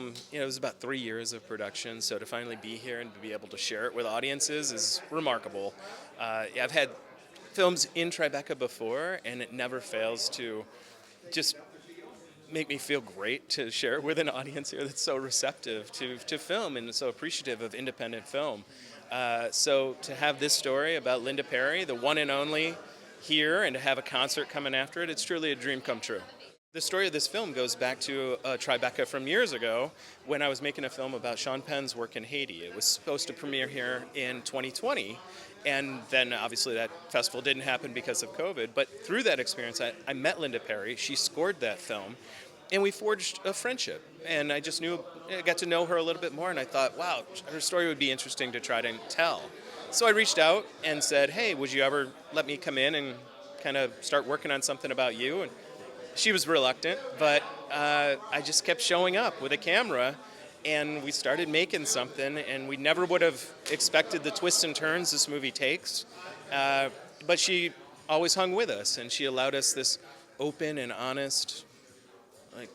film, it was about 3 years of production, so to finally be here and to be able to share it with audiences is remarkable. Yeah, I've had films in Tribeca before, and it never fails to just make me feel great to share it with an audience here that's so receptive to film and so appreciative of independent film. So to have this story about Linda Perry, the one and only, here, and to have a concert coming after it, it's truly a dream come true. The story of this film goes back to Tribeca from years ago when I was making a film about Sean Penn's work in Haiti. It was supposed to premiere here in 2020, and then obviously that festival didn't happen because of COVID. But through that experience, I met Linda Perry. She scored that film, and we forged a friendship. And I got to know her a little bit more, and I thought, wow, her story would be interesting to try to tell. So I reached out and said, hey, would you ever let me come in and kind of start working on something about you? And she was reluctant, but I just kept showing up with a camera, and we started making something, and we never would have expected the twists and turns this movie takes. But she always hung with us, and she allowed us this open and honest like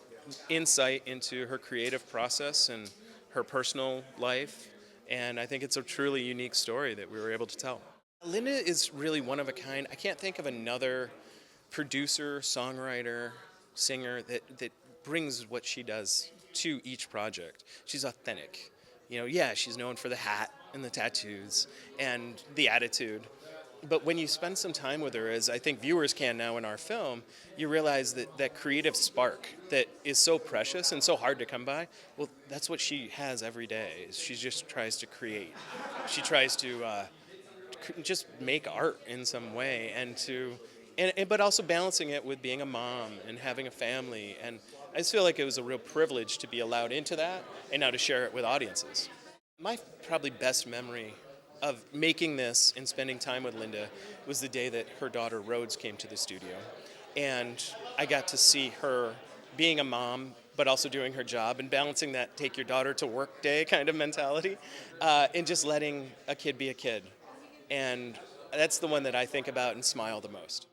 insight into her creative process and her personal life. And I think it's a truly unique story that we were able to tell. Linda is really one of a kind. I can't think of another producer, songwriter, singer that brings what she does to each project. She's authentic. Yeah, she's known for the hat and the tattoos and the attitude. But when you spend some time with her, as I think viewers can now in our film, you realize that creative spark that is so precious and so hard to come by, well, that's what she has every day. She just tries to create. She tries to just make art in some way but also balancing it with being a mom and having a family. And I just feel like it was a real privilege to be allowed into that and now to share it with audiences. My probably best memory of making this and spending time with Linda was the day that her daughter Rhodes came to the studio. And I got to see her being a mom, but also doing her job and balancing that take your daughter to work day kind of mentality, and just letting a kid be a kid. And that's the one that I think about and smile the most.